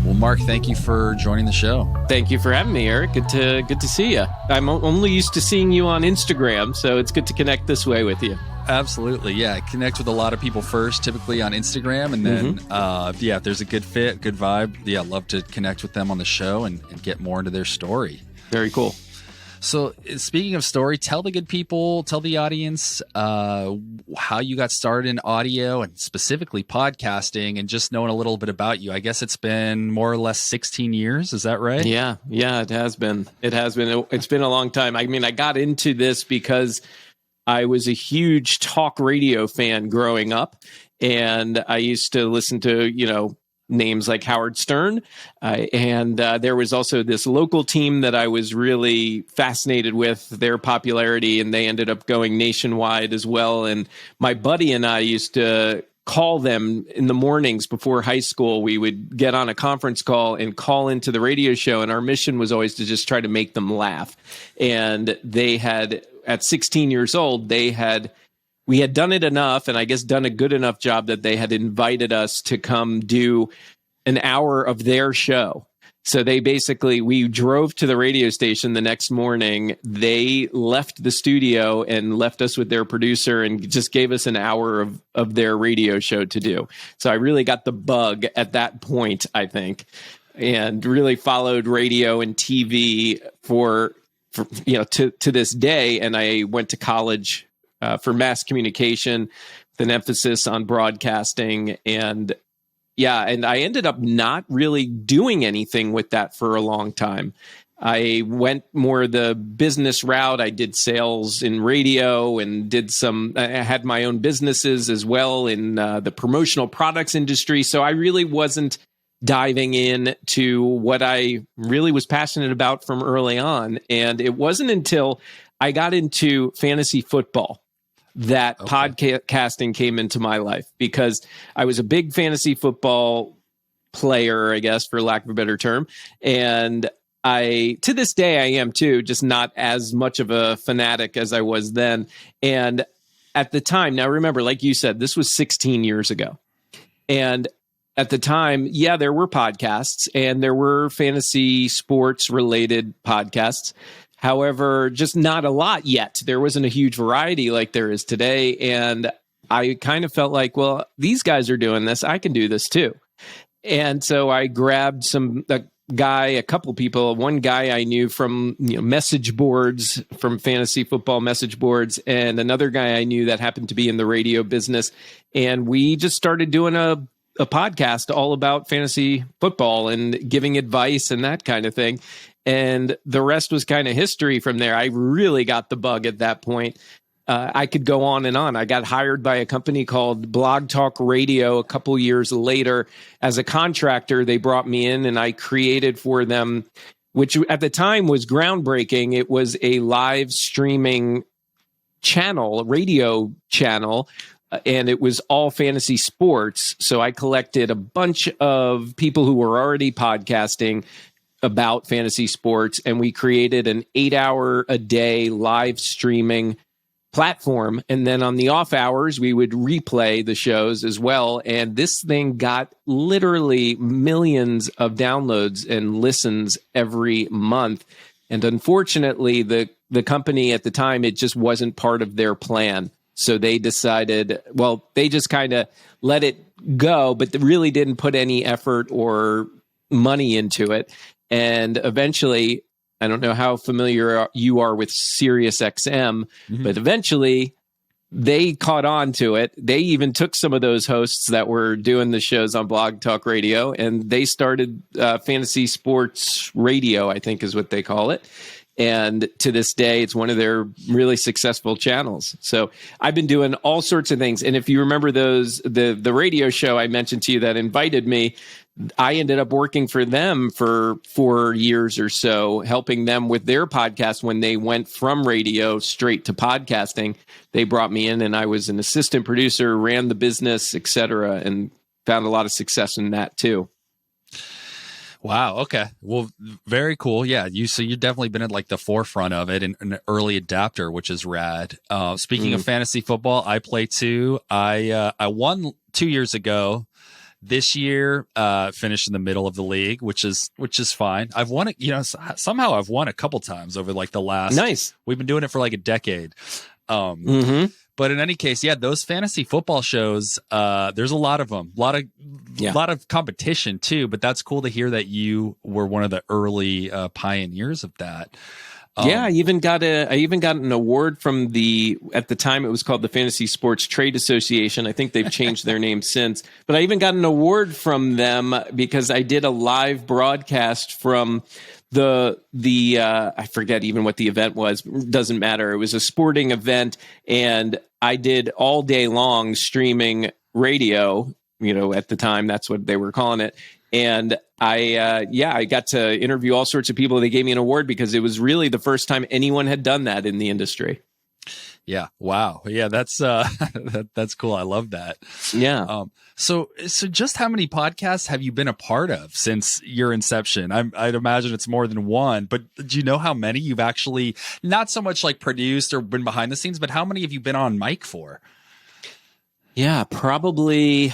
Well, Marc, thank you for joining the show. Thank you for having me, Eric. Good to see you. I'm only used to seeing you on Instagram, so it's good to connect this way with you. Absolutely. Yeah. Connect with a lot of people first, typically on Instagram. And then, if there's a good fit, good vibe, I'd love to connect with them on the show and get more into their story. Very cool. So speaking of story, tell the good people, tell the audience how you got started in audio and specifically podcasting and just knowing a little bit about you. I guess it's been more or less 16 years. Is that right? Yeah, it has been. It's been a long time. I mean, I got into this because I was a huge talk radio fan growing up, and I used to listen to, names like Howard Stern. And there was also this local team that I was really fascinated with their popularity, and they ended up going nationwide as well. And my buddy and I used to call them in the mornings before high school. We would get on a conference call and call into the radio show. And our mission was always to just try to make them laugh. And they had, at 16 years old, we had done it enough, and I guess done a good enough job that they had invited us to come do an hour of their show. So we drove to the radio station the next morning. They left the studio and left us with their producer and just gave us an hour of their radio show to do. So I really got the bug at that point, I think, and really followed radio and TV for to this day. And I went to college for mass communication with an emphasis on broadcasting. And I ended up not really doing anything with that for a long time. I went more the business route. I did sales in radio and I had my own businesses as well in the promotional products industry. So I really wasn't diving in to what I really was passionate about from early on. And it wasn't until I got into fantasy football that podcasting came into my life, because I was a big fantasy football player, I guess, for lack of a better term. And to this day, I am too, just not as much of a fanatic as I was then. And at the time, now remember, like you said, this was 16 years ago. And at the time, there were podcasts and there were fantasy sports related podcasts. However, just not a lot yet. There wasn't a huge variety like there is today. And I kind of felt like, well, these guys are doing this, I can do this too. And so I grabbed a couple people, one guy I knew from message boards, from fantasy football message boards, and another guy I knew that happened to be in the radio business. And we just started doing a podcast all about fantasy football and giving advice and that kind of thing. And the rest was kind of history from there. I really got the bug at that point. I could go on and on. I got hired by a company called Blog Talk Radio a couple years later as a contractor. They brought me in and I created for them, which at the time was groundbreaking. It was a live streaming channel, a radio channel, and it was all fantasy sports. So I collected a bunch of people who were already podcasting about fantasy sports, and we created an 8-hour-a-day live streaming platform. And then on the off hours, we would replay the shows as well. And this thing got literally millions of downloads and listens every month. And unfortunately, the company at the time, it just wasn't part of their plan. So they decided, they just kind of let it go, but they really didn't put any effort or money into it. And eventually, I don't know how familiar you are with Sirius XM, but eventually they caught on to it. They even took some of those hosts that were doing the shows on Blog Talk Radio, and they started Fantasy Sports Radio, I think is what they call it. And to this day, it's one of their really successful channels. So I've been doing all sorts of things. And if you remember the radio show I mentioned to you that invited me, I ended up working for them for 4 years or so, helping them with their podcast when they went from radio straight to podcasting. They brought me in and I was an assistant producer, ran the business, et cetera, and found a lot of success in that too. Wow. Okay. Well, very cool. Yeah. You've definitely been at like the forefront of it and an early adapter, which is rad. Speaking of fantasy football, I play too. I won 2 years ago. This year, finished in the middle of the league, which is fine. I've won it, somehow I've won a couple times over like the last. Nice. We've been doing it for like a decade. Mm-hmm. But in any case, yeah, those fantasy football shows, there's a lot of them, a lot of competition too. But that's cool to hear that you were one of the early pioneers of that. Yeah, I even got an award from at the time it was called the Fantasy Sports Trade Association. I think they've changed their name since, but I even got an award from them because I did a live broadcast from the I forget even what the event was. Doesn't matter. It was a sporting event, and I did all day long streaming radio. At the time, that's what they were calling it. And I got to interview all sorts of people. They gave me an award because it was really the first time anyone had done that in the industry. Yeah. Wow. Yeah. That's that's cool. I love that. Yeah. So just how many podcasts have you been a part of since your inception? I'd imagine it's more than one, but do you know how many you've actually not so much like produced or been behind the scenes, but how many have you been on mic for? Yeah, probably.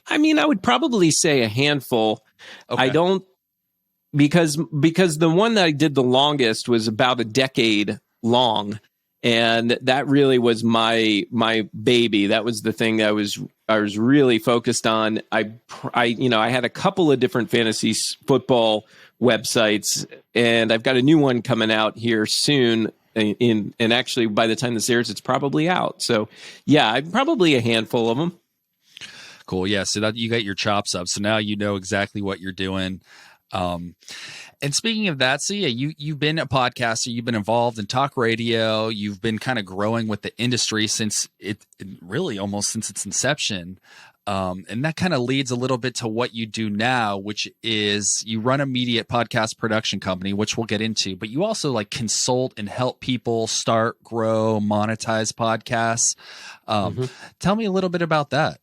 I mean, I would probably say a handful. Okay. I don't, because the one that I did the longest was about a decade long, and that really was my baby. That was the thing that I was really focused on. I had a couple of different fantasy football websites, and I've got a new one coming out here soon. And actually, by the time this airs, it's probably out. So, yeah, I'm probably a handful of them. Cool. Yeah. So that you got your chops up. So now you know exactly what you're doing. And speaking of that, so yeah, you've been a podcaster, you've been involved in talk radio, you've been kind of growing with the industry since it really almost since its inception. And that kind of leads a little bit to what you do now, which is you run a media podcast production company, which we'll get into, but you also like consult and help people start, grow, monetize podcasts. Tell me a little bit about that.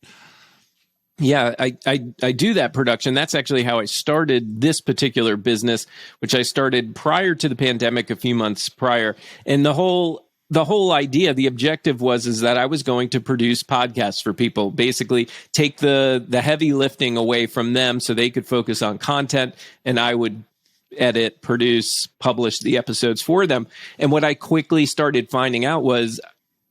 Yeah, I do that production. That's actually how I started this particular business, which I started prior to the pandemic, a few months prior. And the whole idea, the objective is that I was going to produce podcasts for people, basically take the heavy lifting away from them so they could focus on content, and I would edit, produce, publish the episodes for them. And what I quickly started finding out was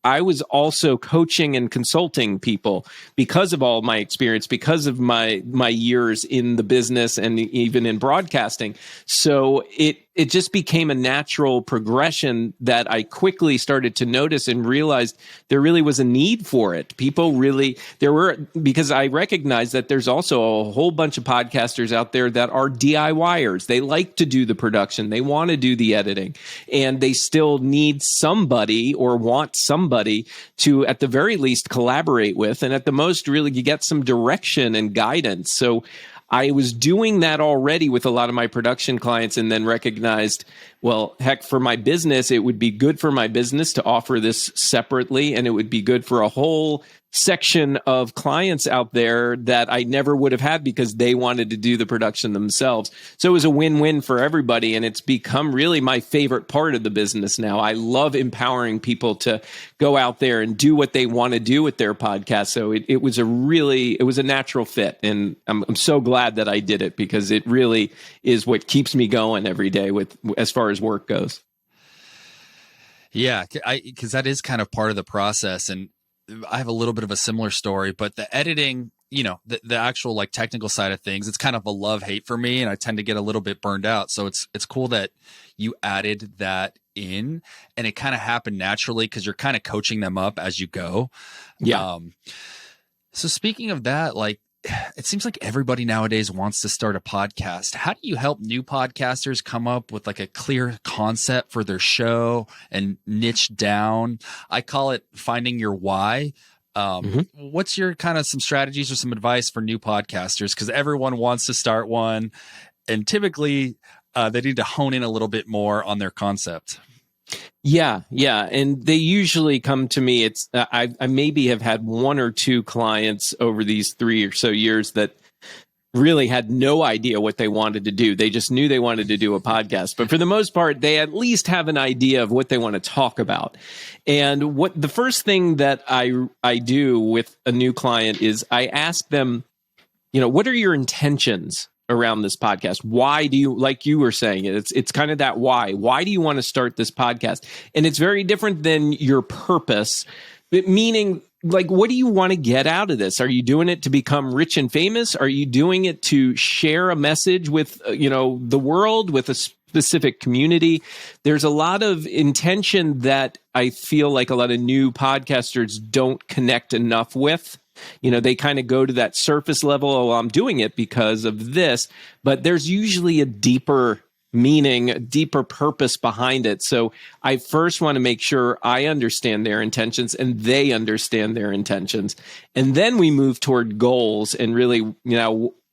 I was also coaching and consulting people because of all my experience, because of my years in the business and even in broadcasting. So it just became a natural progression that I quickly started to notice and realized there really was a need for it. Because I recognized that there's also a whole bunch of podcasters out there that are DIYers. They like to do the production. They want to do the editing, and they still need somebody or want somebody to, at the very least, collaborate with. And at the most, really, you get some direction and guidance. So I was doing that already with a lot of my production clients, and then recognized, well, heck, for my business, it would be good for my business to offer this separately, and it would be good for a whole section of clients out there that I never would have had because they wanted to do the production themselves. So it was a win-win for everybody, and it's become really my favorite part of the business now. I love empowering people to go out there and do what they want to do with their podcast. So it was a natural fit, and I'm so glad that I did it because it really is what keeps me going every day with as far as work goes. Yeah, because that is kind of part of the process, and I have a little bit of a similar story, but the editing, the actual like technical side of things, it's kind of a love-hate for me, and I tend to get a little bit burned out. So it's cool that you added that in, and it kind of happened naturally because you're kind of coaching them up as you go. Yeah. So speaking of that, like, it seems like everybody nowadays wants to start a podcast. How do you help new podcasters come up with like a clear concept for their show and niche down? I call it finding your why. What's your kind of some strategies or some advice for new podcasters? Because everyone wants to start one, and typically they need to hone in a little bit more on their concept. Yeah. And they usually come to me. I maybe have had one or two clients over these 3 or so years that really had no idea what they wanted to do. They just knew they wanted to do a podcast. But for the most part, they at least have an idea of what they want to talk about. And what the first thing that I do with a new client is I ask them, what are your intentions around this podcast? Why do you, like you were saying, it's kind of that why. Why do you want to start this podcast? And it's very different than your purpose, meaning, like, what do you want to get out of this? Are you doing it to become rich and famous? Are you doing it to share a message with, the world, with a specific community? There's a lot of intention that I feel like a lot of new podcasters don't connect enough with. They kind of go to that surface level. Oh, I'm doing it because of this, but there's usually a deeper meaning, a deeper purpose behind it. So I first want to make sure I understand their intentions and they understand their intentions. And then we move toward goals and really,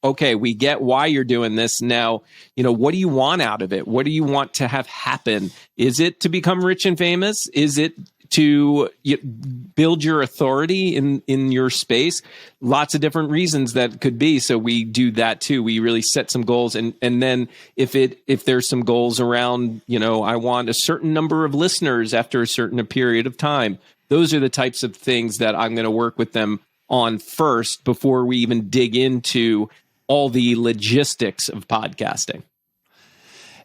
okay, we get why you're doing this. Now, what do you want out of it? What do you want to have happen? Is it to become rich and famous? Is it to build your authority in your space? Lots of different reasons that could be. So we do that too. We really set some goals. And then if there's some goals around, I want a certain number of listeners after a certain period of time, those are the types of things that I'm going to work with them on first before we even dig into all the logistics of podcasting.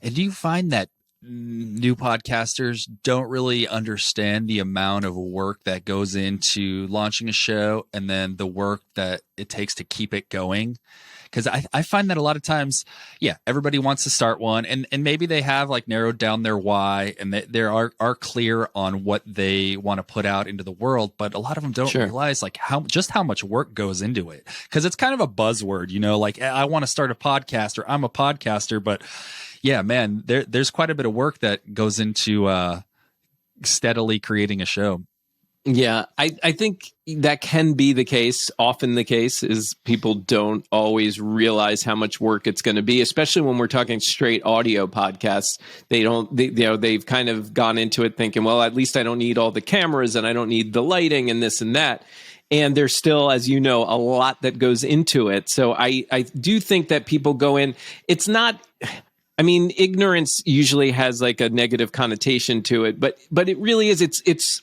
And do you find that new podcasters don't really understand the amount of work that goes into launching a show and then the work that it takes to keep it going? Because I find that a lot of times, everybody wants to start one and maybe they have like narrowed down their why and they are clear on what they want to put out into the world, but a lot of them don't realize like how much work goes into it. Because it's kind of a buzzword, like I want to start a podcast or I'm a podcaster, but yeah, man, there's quite a bit of work that goes into steadily creating a show. Yeah, I think that can be the case. Often the case is people don't always realize how much work it's going to be, especially when we're talking straight audio podcasts. They've kind of gone into it thinking, well, at least I don't need all the cameras and I don't need the lighting and this and that. And there's still, as you know, a lot that goes into it. So I do think that people go in, it's not... ignorance usually has like a negative connotation to it, but it really is. It's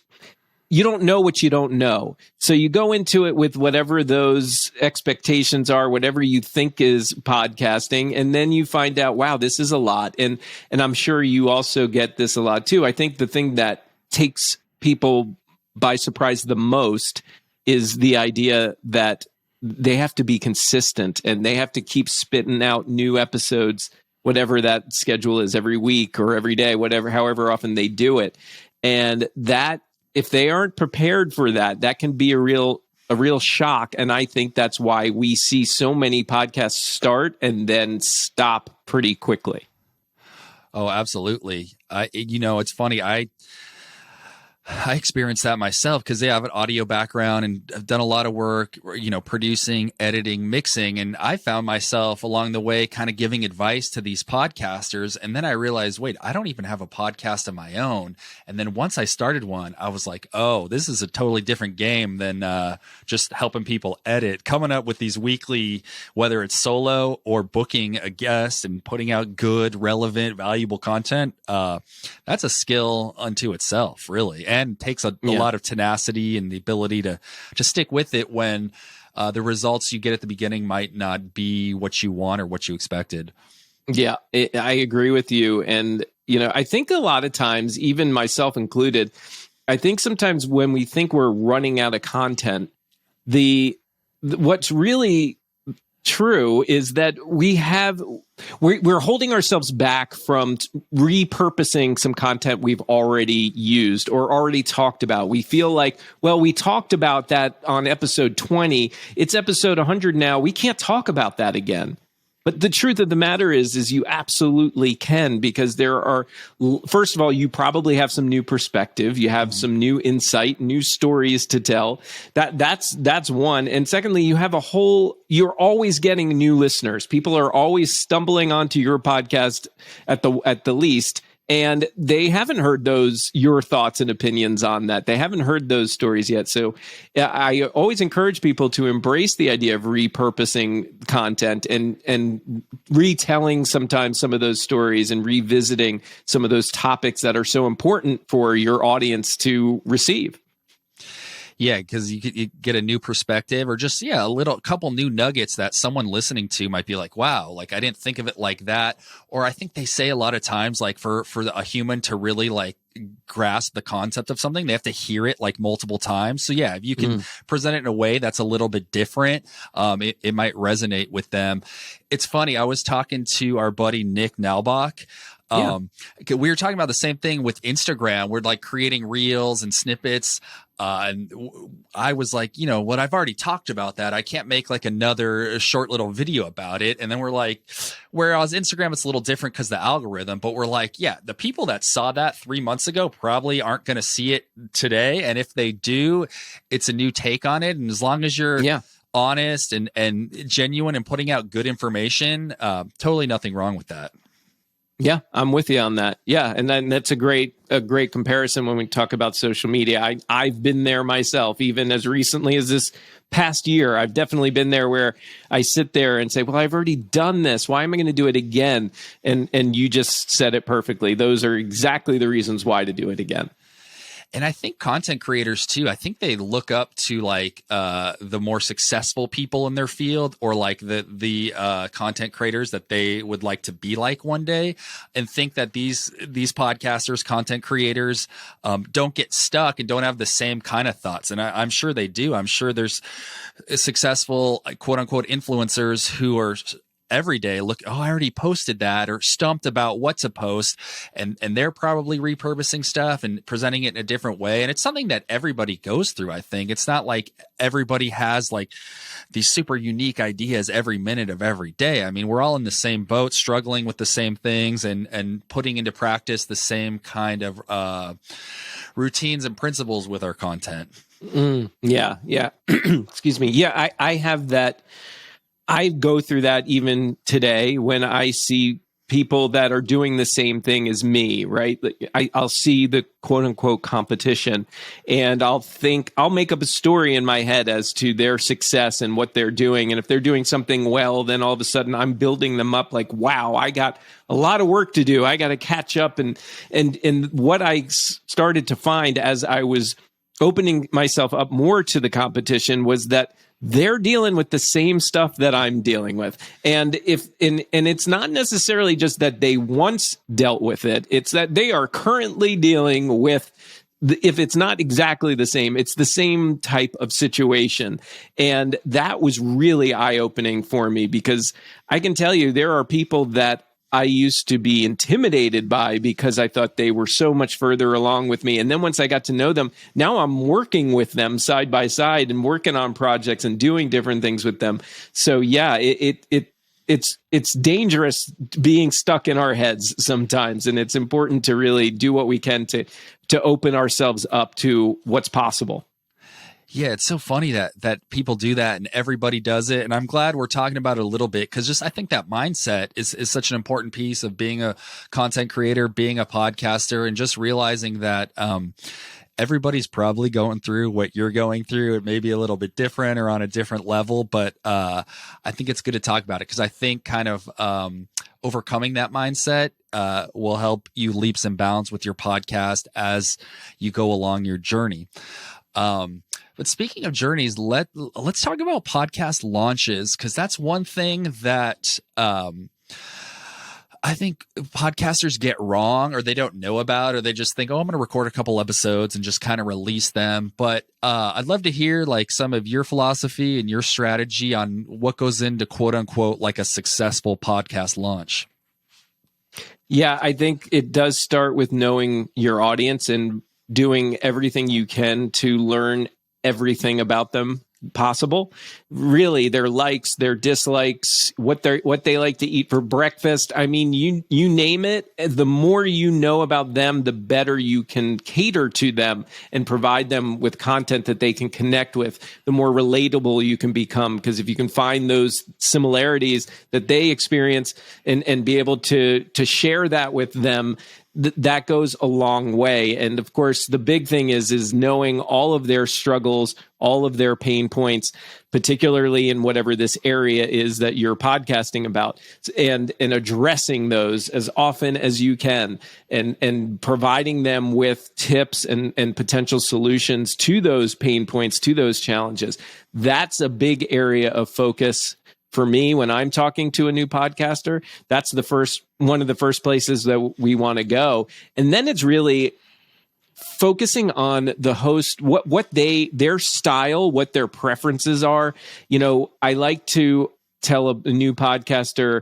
you don't know what you don't know. So you go into it with whatever those expectations are, whatever you think is podcasting, and then you find out, wow, this is a lot. And I'm sure you also get this a lot too. I think the thing that takes people by surprise the most is the idea that they have to be consistent and they have to keep spitting out new episodes, whatever that schedule is, every week or every day, however often they do it. And that, if they aren't prepared for that, that can be a real shock. And I think that's why we see so many podcasts start and then stop pretty quickly. Oh, absolutely. It's funny. I experienced that myself because I have an audio background and I've done a lot of work, producing, editing, mixing. And I found myself along the way kind of giving advice to these podcasters. And then I realized, wait, I don't even have a podcast of my own. And then once I started one, I was like, oh, this is a totally different game than just helping people edit, coming up with these weekly, whether it's solo or booking a guest and putting out good, relevant, valuable content. That's a skill unto itself, really. And takes a lot of tenacity and the ability to stick with it when the results you get at the beginning might not be what you want or what you expected. Yeah, I agree with you. And, I think a lot of times, even myself included, I think sometimes when we think we're running out of content, what's really true is that we're holding ourselves back from repurposing some content we've already used or already talked about. We feel like, well, we talked about that on episode 20. It's episode 100 now. We can't talk about that again. But the truth of the matter is you absolutely can, because there are, first of all, you probably have some new perspective. You have some new insight, new stories to tell. That's one. And secondly, you're always getting new listeners. People are always stumbling onto your podcast at the least. And they haven't heard your thoughts and opinions on that. They haven't heard those stories yet. So I always encourage people to embrace the idea of repurposing content and retelling sometimes some of those stories and revisiting some of those topics that are so important for your audience to receive. Yeah, because you get a new perspective, or just a couple new nuggets that someone listening to might be like, wow, like I didn't think of it like that. Or I think they say a lot of times, like for a human to really like grasp the concept of something, they have to hear it like multiple times. So yeah, if you can present it in a way that's a little bit different, it might resonate with them. It's funny. I was talking to our buddy Nick Nalbach. We were talking about the same thing with Instagram. We're like creating reels and snippets. And I was like, what, I've already talked about that. I can't make like another short little video about it. And then we're like, whereas Instagram, it's a little different because the algorithm, but we're like, yeah, the people that saw that 3 months ago probably aren't going to see it today. And if they do, it's a new take on it. And as long as you're honest and genuine and putting out good information, totally nothing wrong with that. Yeah, I'm with you on that. Yeah, and then that's a great comparison when we talk about social media. I've been there myself, even as recently as this past year. I've definitely been there where I sit there and say, well, I've already done this. Why am I going to do it again? And you just said it perfectly. Those are exactly the reasons why to do it again. And I think content creators too, I think they look up to like the more successful people in their field, or like the content creators that they would like to be like one day, and think that these podcasters, content creators don't get stuck and don't have the same kind of thoughts. And I'm sure they do. I'm sure there's successful quote unquote influencers who are every day look, I already posted that, or stumped about what to post, and they're probably repurposing stuff and presenting it in a different way. And it's something that everybody goes through. I think it's not like everybody has like these super unique ideas every minute of every day. I mean, we're all in the same boat, struggling with the same things and putting into practice the same kind of routines and principles with our content. Yeah. Excuse me. Yeah, I have that. I go through that even today when I see people that are doing the same thing as me, right? I'll see the quote unquote competition, and I'll make up a story in my head as to their success and what they're doing. And if they're doing something well, then all of a sudden I'm building them up like, wow, I got a lot of work to do. I got to catch up. And what I started to find as I was opening myself up more to the competition was that they're dealing with the same stuff that I'm dealing with. And it's not necessarily just that they once dealt with it. It's that they are currently dealing with, if it's not exactly the same, it's the same type of situation. And that was really eye-opening for me, because I can tell you there are people that I used to be intimidated by because I thought they were so much further along with me. And then once I got to know them, now I'm working with them side by side and working on projects and doing different things with them. So yeah, it's dangerous being stuck in our heads sometimes. And it's important to really do what we can to open ourselves up to what's possible. Yeah, it's so funny that people do that and everybody does it. And I'm glad we're talking about it a little bit, because just I think that mindset is such an important piece of being a content creator, being a podcaster, and just realizing that everybody's probably going through what you're going through. It may be a little bit different or on a different level, but I think it's good to talk about it, because I think kind of overcoming that mindset will help you leaps and bounds with your podcast as you go along your journey. But speaking of journeys, let's talk about podcast launches, because that's one thing that I think podcasters get wrong, or they don't know about, or they just think, oh, I'm going to record a couple episodes and just kind of release them. But I'd love to hear like some of your philosophy and your strategy on what goes into quote unquote like a successful podcast launch. Yeah, I think it does start with knowing your audience and doing everything you can to learn everything about them possible. Really, their likes, their dislikes, what they like to eat for breakfast. I mean, you name it. The more you know about them, the better you can cater to them and provide them with content that they can connect with. The more relatable you can become, because if you can find those similarities that they experience and be able to share that with them, that goes a long way. And of course, the big thing is knowing all of their struggles, all of their pain points, particularly in whatever this area is that you're podcasting about, and addressing those as often as you can, and providing them with tips and potential solutions to those pain points, to those challenges. That's a big area of focus for me when I'm talking to a new podcaster. That's one of the first places that we want to go. And then it's really focusing on the host, what their style, what their preferences are. I like to tell a new podcaster,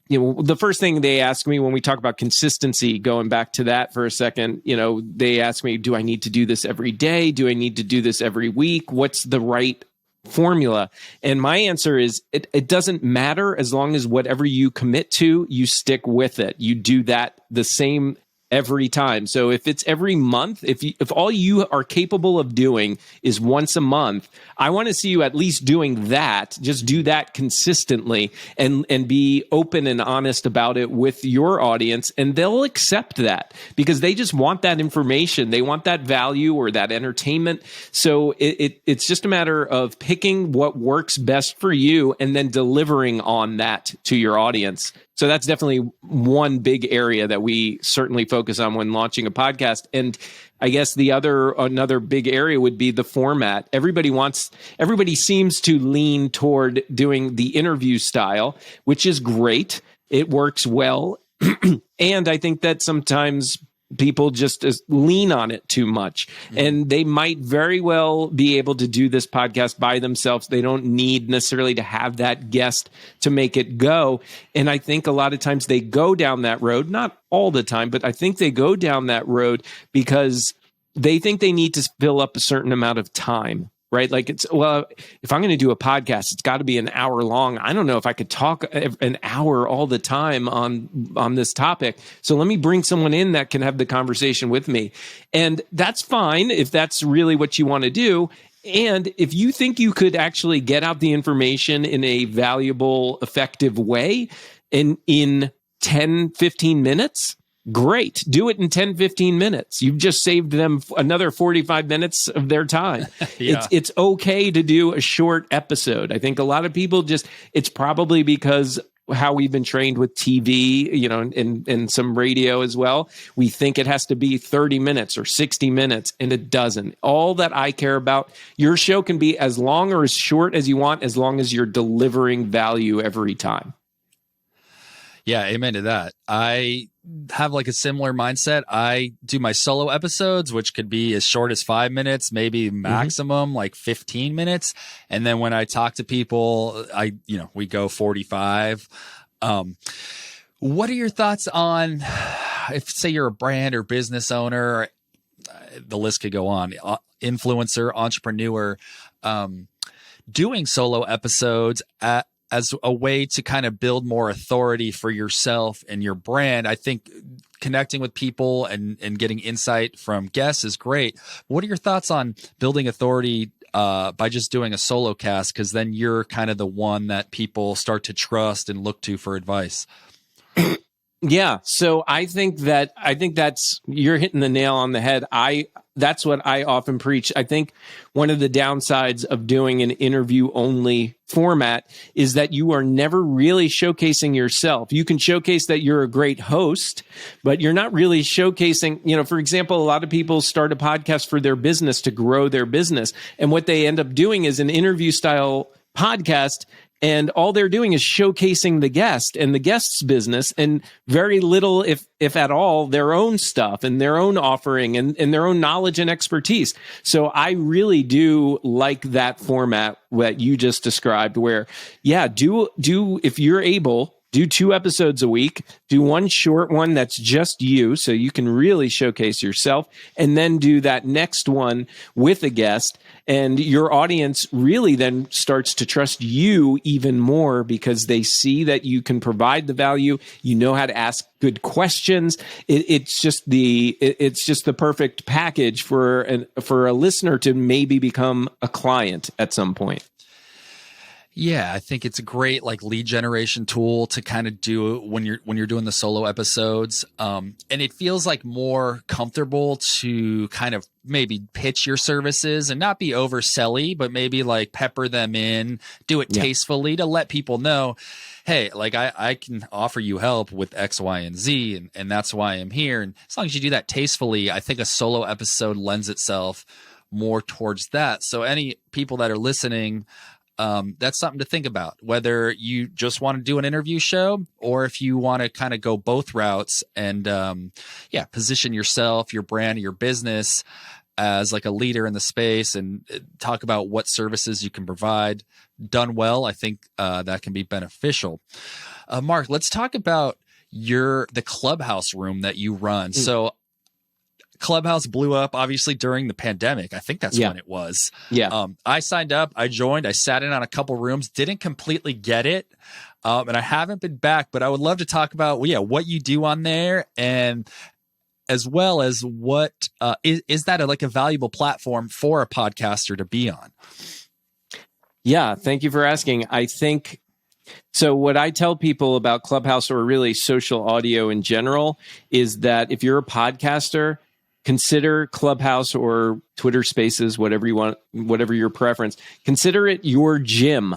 the first thing they ask me when we talk about consistency, going back to that for a second, they ask me, do I need to do this every day? Do I need to do this every week? What's the right formula? And my answer is it doesn't matter, as long as whatever you commit to, you stick with it. You do that the same every time. So if it's every month, if all you are capable of doing is once a month, I want to see you at least doing that. Just do that consistently, and be open and honest about it with your audience, and they'll accept that because they just want that information. They want that value or that entertainment. So it's just a matter of picking what works best for you and then delivering on that to your audience. So that's definitely one big area that we certainly focus on when launching a podcast. And I guess another big area would be the format. Everybody seems to lean toward doing the interview style, which is great. It works well. And I think that sometimes people just lean on it too much, and they might very well be able to do this podcast by themselves. They don't need necessarily to have that guest to make it go. And I think a lot of times they go down that road, not all the time, but I think they go down that road because they think they need to fill up a certain amount of time. Right? Like if I'm going to do a podcast, it's got to be an hour long. I don't know if I could talk an hour all the time on this topic. So let me bring someone in that can have the conversation with me. And that's fine if that's really what you want to do. And if you think you could actually get out the information in a valuable, effective way in 10, 15 minutes, great. Do it in 10, 15 minutes. You've just saved them another 45 minutes of their time. Yeah. It's okay to do a short episode. I think a lot of people it's probably because how we've been trained with TV, and some radio as well. We think it has to be 30 minutes or 60 minutes, and it doesn't. All that I care about, your show can be as long or as short as you want, as long as you're delivering value every time. Yeah, amen to that. I have like a similar mindset. I do my solo episodes, which could be as short as 5 minutes, maybe maximum like 15 minutes. And then when I talk to people, we go 45. What are your thoughts on, if say you're a brand or business owner, the list could go on, influencer, entrepreneur, doing solo episodes as a way to kind of build more authority for yourself and your brand? I think connecting with people and getting insight from guests is great. What are your thoughts on building authority by just doing a solo cast? Because then you're kind of the one that people start to trust and look to for advice. Yeah. So I think that's, you're hitting the nail on the head. That's what I often preach. I think one of the downsides of doing an interview only format is that you are never really showcasing yourself. You can showcase that you're a great host, but you're not really showcasing, for example, a lot of people start a podcast for their business to grow their business. And what they end up doing is an interview style podcast, and all they're doing is showcasing the guest and the guest's business, and very little, if at all, their own stuff and their own offering and their own knowledge and expertise. So I really do like that format that you just described, where, do if you're able, do 2 episodes a week, do one short one that's just you, so you can really showcase yourself, and then do that next one with a guest. And your audience really then starts to trust you even more because they see that you can provide the value. You know how to ask good questions. It's just the perfect package for a listener to maybe become a client at some point. Yeah, I think it's a great like lead generation tool to kind of do when you're doing the solo episodes. And it feels like more comfortable to kind of maybe pitch your services and not be overselly, but maybe like pepper them in, do it tastefully to let people know, hey, like I can offer you help with X, Y, and Z, and that's why I'm here. And as long as you do that tastefully, I think a solo episode lends itself more towards that. So any people that are listening, that's something to think about, whether you just want to do an interview show or if you want to kind of go both routes and, position yourself, your brand, your business as like a leader in the space and talk about what services you can provide. Done well, I think that can be beneficial. Mark, let's talk about the Clubhouse room that you run. So Clubhouse blew up obviously during the pandemic. I think that's when it was. Yeah. I signed up, I joined, I sat in on a couple rooms, didn't completely get it. And I haven't been back, but I would love to talk about, what you do on there, and as well as what is that like a valuable platform for a podcaster to be on? Yeah. Thank you for asking. I think so. What I tell people about Clubhouse, or really social audio in general, is that if you're a podcaster, consider Clubhouse or Twitter Spaces, whatever you want, whatever your preference. Consider it your gym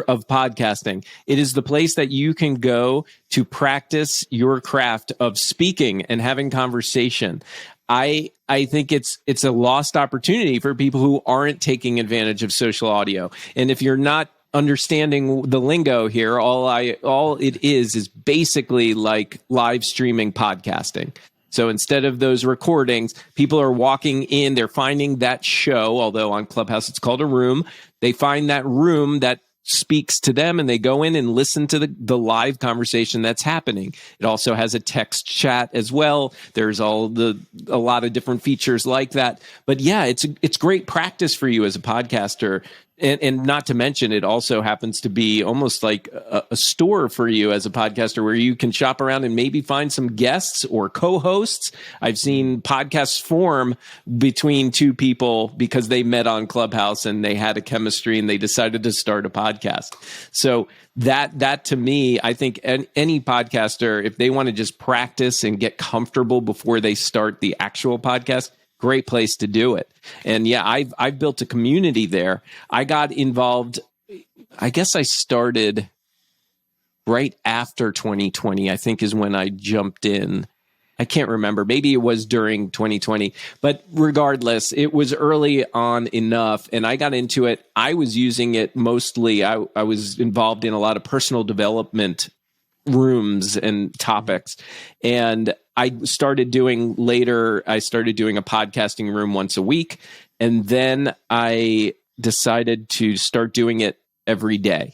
of podcasting. It is the place that you can go to practice your craft of speaking and having conversation. I think it's a lost opportunity for people who aren't taking advantage of social audio. And if you're not understanding the lingo here, all it is basically like live streaming podcasting. So instead of those recordings, people are walking in, they're finding that show, although on Clubhouse it's called a room. They find that room that speaks to them and they go in and listen to the live conversation that's happening. It also has a text chat as well. There's a lot of different features like that. But yeah, it's great practice for you as a podcaster. And not to mention, it also happens to be almost like a store for you as a podcaster where you can shop around and maybe find some guests or co-hosts. I've seen podcasts form between two people because they met on Clubhouse and they had a chemistry and they decided to start a podcast. So that to me, I think any podcaster, if they want to just practice and get comfortable before they start the actual podcast, great place to do it. And yeah, I've built a community there. I got involved, I guess I started right after 2020, I think is when I jumped in. I can't remember. Maybe it was during 2020. But regardless, it was early on enough, and I got into it. I was using it mostly. I was involved in a lot of personal development rooms and topics. And I started doing a podcasting room once a week. And then I decided to start doing it every day.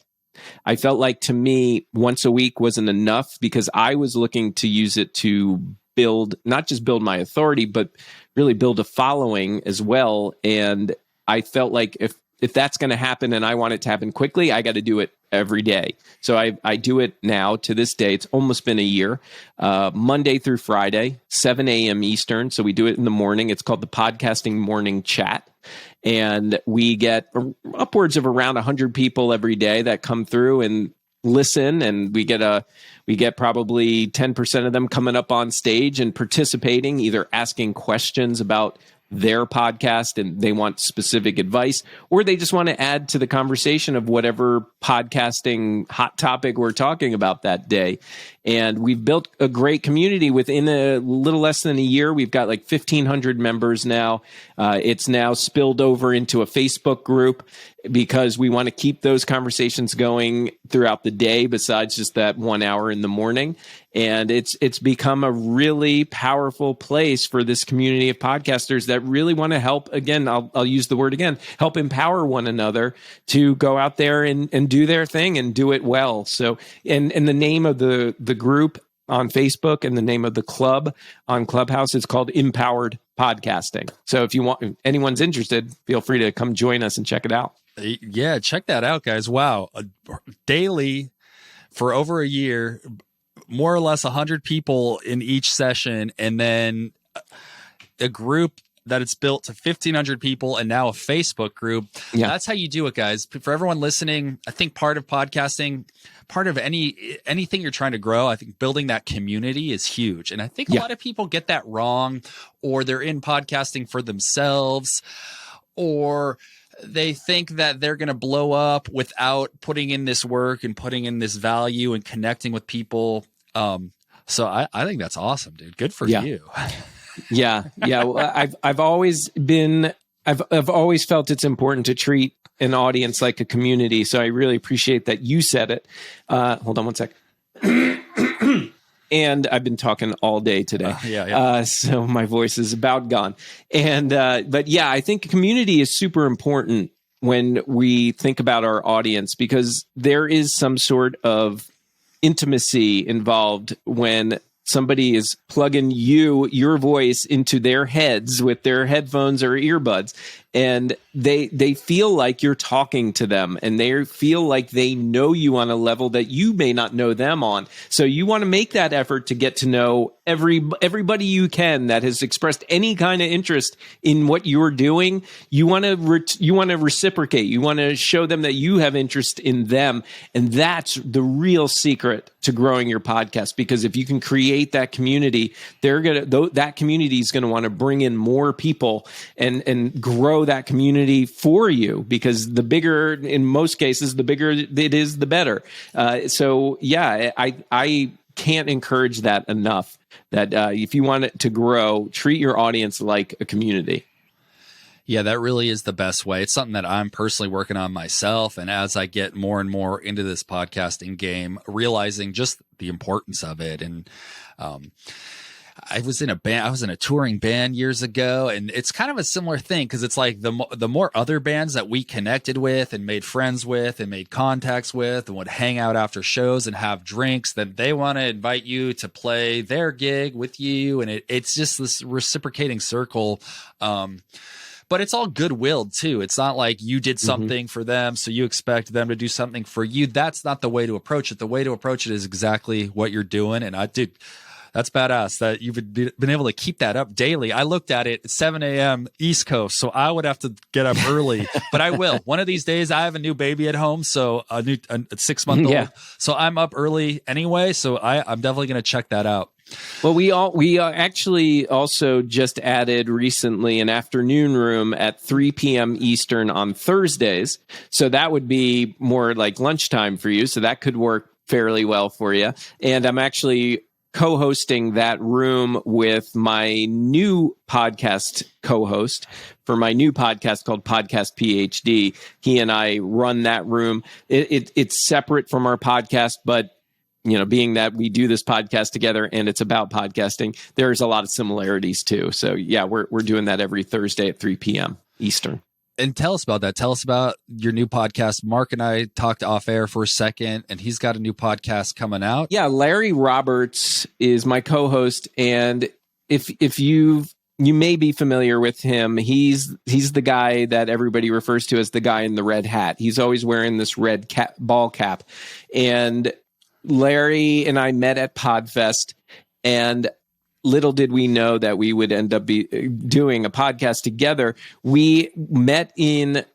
I felt like, to me, once a week wasn't enough because I was looking to use it to not just build my authority, but really build a following as well. And I felt like if that's going to happen and I want it to happen quickly, I got to do it every day. So I do it now to this day. It's almost been a year, Monday through Friday, 7 a.m. Eastern. So we do it in the morning. It's called the Podcasting Morning Chat. And we get upwards of around 100 people every day that come through and listen. And we get probably 10% of them coming up on stage and participating, either asking questions about their podcast and they want specific advice, or they just want to add to the conversation of whatever podcasting hot topic we're talking about that day. And we've built a great community within a little less than a year. We've got like 1,500 members now. It's now spilled over into a Facebook group because we want to keep those conversations going throughout the day besides just that 1 hour in the morning. And it's become a really powerful place for this community of podcasters that really want to help. Again, I'll use the word again, help empower one another to go out there and do their thing and do it well. So, and the name of the group on Facebook and the name of the club on Clubhouse is called Empowered Podcasting. So if anyone's interested, feel free to come join us and check it out. Yeah, check that out, guys. Wow. Daily for over a year, more or less 100 people in each session, and then a group that it's built to 1,500 people and now a Facebook group. Yeah. That's how you do it, guys. For everyone listening, I think part of podcasting, part of anything you're trying to grow, I think building that community is huge. And I think a lot of people get that wrong, or they're in podcasting for themselves, or they think that they're going to blow up without putting in this work and putting in this value and connecting with people. So I think that's awesome, dude. Good for you. Yeah. Well, I've always felt it's important to treat an audience like a community. So I really appreciate that you said it. Hold on one sec. And I've been talking all day today. So my voice is about gone. But yeah, I think community is super important when we think about our audience, because there is some sort of intimacy involved when somebody is plugging your voice into their heads with their headphones or earbuds, and they feel like you're talking to them, and they feel like they know you on a level that you may not know them on. So you want to make that effort to get to know everybody you can that has expressed any kind of interest in what you're doing. You want to reciprocate. You want to show them that you have interest in them, and that's the real secret to growing your podcast. Because if you can create that community, that community is going to want to bring in more people and grow that community for you, because the bigger, in most cases, the bigger it is, the better. So yeah, I can't encourage that enough, that if you want it to grow, treat your audience like a community. Yeah, that really is the best way. It's something that I'm personally working on myself. And as I get more and more into this podcasting game, realizing just the importance of it. And I was in a touring band years ago, and it's kind of a similar thing, because it's like the more other bands that we connected with and made friends with and made contacts with and would hang out after shows and have drinks, then they want to invite you to play their gig with you. And it's just this reciprocating circle. But it's all goodwill too. It's not like you did something for them, so you expect them to do something for you. That's not the way to approach it. The way to approach it is exactly what you're doing. And that's badass that you've been able to keep that up daily. I looked at it at 7 a.m. East Coast, so I would have to get up early, but I will. One of these days, I have a new baby at home, so a 6-month-old. Yeah. So I'm up early anyway, so I'm definitely going to check that out. Well, we actually also just added recently an afternoon room at 3 p.m. Eastern on Thursdays. So that would be more like lunchtime for you. So that could work fairly well for you. And I'm actually co-hosting that room with my new podcast co-host for my new podcast called Podcast PhD. He and I run that room. It's separate from our podcast, but being that we do this podcast together and it's about podcasting, there's a lot of similarities too. So yeah, we're doing that every Thursday at 3 p.m. Eastern. And tell us about that. Tell us about your new podcast. Mark and I talked off air for a second, and he's got a new podcast coming out. Yeah, Larry Roberts is my co-host, and if you may be familiar with him, he's the guy that everybody refers to as the guy in the red hat. He's always wearing this red ball cap, and Larry and I met at Podfest, and little did we know that we would end up doing a podcast together. We met in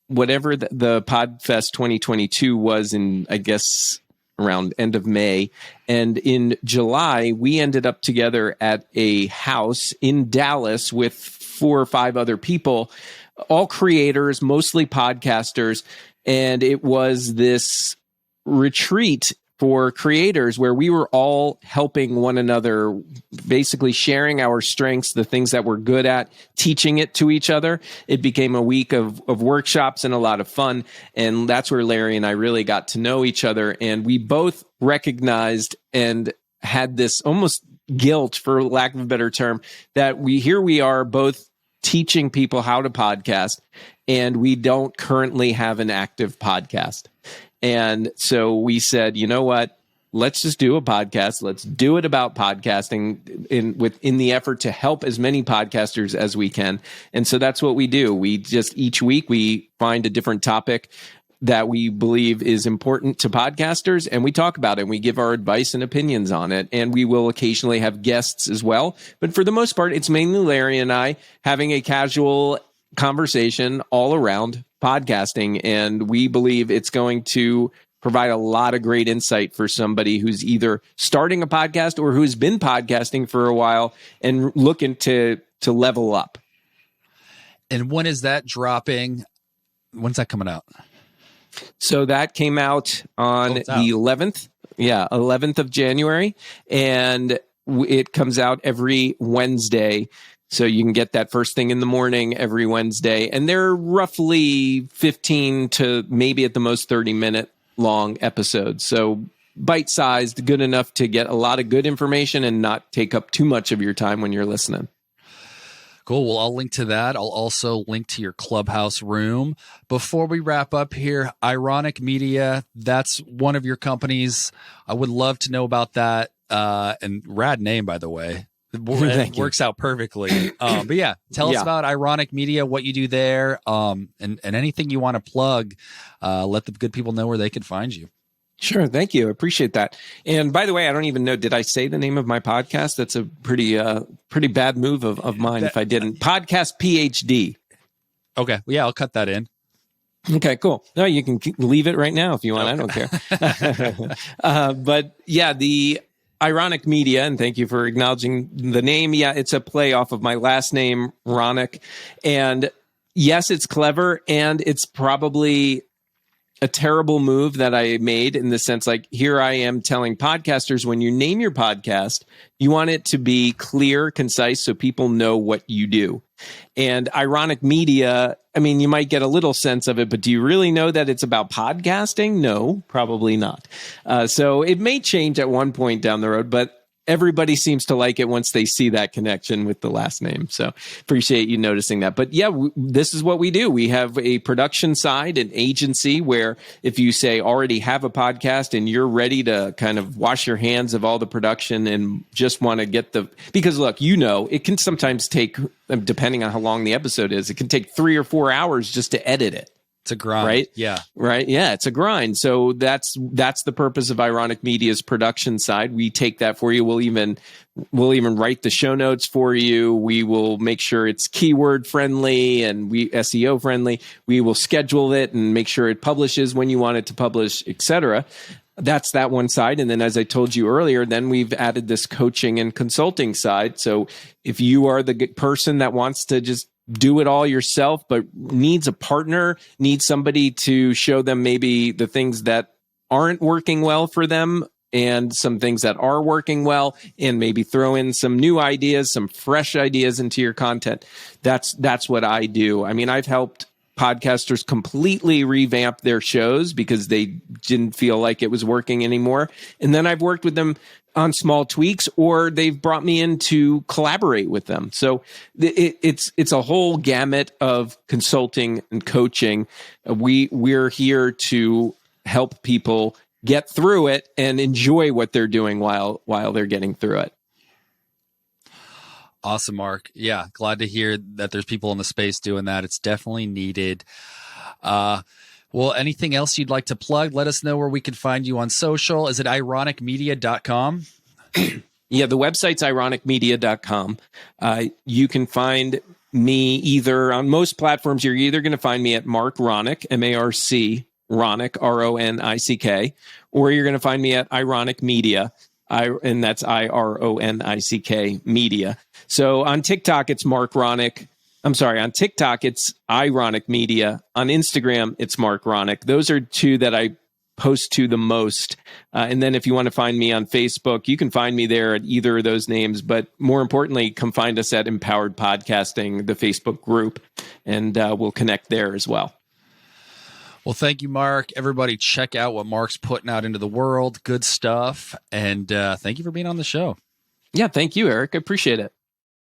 whatever the Podfest 2022 was in, I guess, around end of May. And in July, we ended up together at a house in Dallas with 4 or 5 other people, all creators, mostly podcasters. And it was this retreat for creators where we were all helping one another, basically sharing our strengths, the things that we're good at, teaching it to each other. It became a week of workshops and a lot of fun. And that's where Larry and I really got to know each other. And we both recognized and had this almost guilt, for lack of a better term, that we are both teaching people how to podcast, and we don't currently have an active podcast. And so we said, you know what, let's just do a podcast. Let's do it about podcasting in the effort to help as many podcasters as we can. And so that's what we do. We just, each week we find a different topic. that we believe is important to podcasters, and we talk about it and we give our advice and opinions on it. And we will occasionally have guests as well. But for the most part, it's mainly Larry and I having a casual conversation all around podcasting. And we believe it's going to provide a lot of great insight for somebody who's either starting a podcast or who's been podcasting for a while and looking to level up. And when is that dropping? When's that coming out? So that came out on the 11th. Yeah, 11th of January. And it comes out every Wednesday. So you can get that first thing in the morning every Wednesday. And they're roughly 15 to maybe at the most 30-minute long episodes. So bite-sized, good enough to get a lot of good information and not take up too much of your time when you're listening. Cool. Well, I'll link to that. I'll also link to your Clubhouse room. Before we wrap up here, iRonick Media, that's one of your companies. I would love to know about that. And rad name, by the way. It works out perfectly. But yeah, tell us about iRonick Media, what you do there, and anything you want to plug. Let the good people know where they can find you. Sure. Thank you. I appreciate that. And by the way, I don't even know, did I say the name of my podcast? That's a pretty bad move of mine if I didn't. Podcast PhD. Okay. Yeah, I'll cut that in. Okay, cool. No, you can leave it right now if you want. Okay. I don't care. But yeah, the iRonick Media, and thank you for acknowledging the name. Yeah, it's a play off of my last name, Ronick. And yes, it's clever, and it's probably a terrible move that I made in the sense, like, here I am telling podcasters, when you name your podcast, you want it to be clear, concise, so people know what you do. And iRonick Media, I mean, you might get a little sense of it, but do you really know that it's about podcasting? No, probably not. So it may change at one point down the road, but everybody seems to like it once they see that connection with the last name. So appreciate you noticing that. But yeah, this is what we do. We have a production side, an agency, where if you say already have a podcast and you're ready to kind of wash your hands of all the production and just want to get because look, it can sometimes take, depending on how long the episode is, it can take 3 or 4 hours just to edit it. It's a grind. Right? Yeah. Right. Yeah. It's a grind. So that's the purpose of iRonick Media's production side. We take that for you. We'll even write the show notes for you. We will make sure it's keyword friendly and SEO friendly. We will schedule it and make sure it publishes when you want it to publish, etc. That's that one side. And then, as I told you earlier, then we've added this coaching and consulting side. So if you are the person that wants to just do it all yourself, but needs a partner, needs somebody to show them maybe the things that aren't working well for them and some things that are working well, and maybe throw in some new ideas, some fresh ideas into your content. That's what I do. I mean, I've helped podcasters completely revamp their shows because they didn't feel like it was working anymore. And then I've worked with them on small tweaks, or they've brought me in to collaborate with them. So it's a whole gamut of consulting and coaching. We're here to help people get through it and enjoy what they're doing while they're getting through it. Awesome, Mark. Yeah, glad to hear that there's people in the space doing that. It's definitely needed. Well, anything else you'd like to plug? Let us know where we can find you on social. Is it ironicmedia.com? Yeah, the website's ironicmedia.com. You can find me either on most platforms. You're either going to find me at Marc Ronick, M-A-R-C, Ronick, R-O-N-I-C-K, or you're going to find me at iRonick Media, and that's I-R-O-N-I-C-K Media. So on TikTok, it's Marc Ronick. I'm sorry, on TikTok, it's iRonick Media. On Instagram, it's Marc Ronick. Those are two that I post to the most. And then if you want to find me on Facebook, you can find me there at either of those names. But more importantly, come find us at Empowered Podcasting, the Facebook group, and we'll connect there as well. Well, thank you, Mark. Everybody check out what Mark's putting out into the world. Good stuff. And thank you for being on the show. Yeah, thank you, Eric. I appreciate it.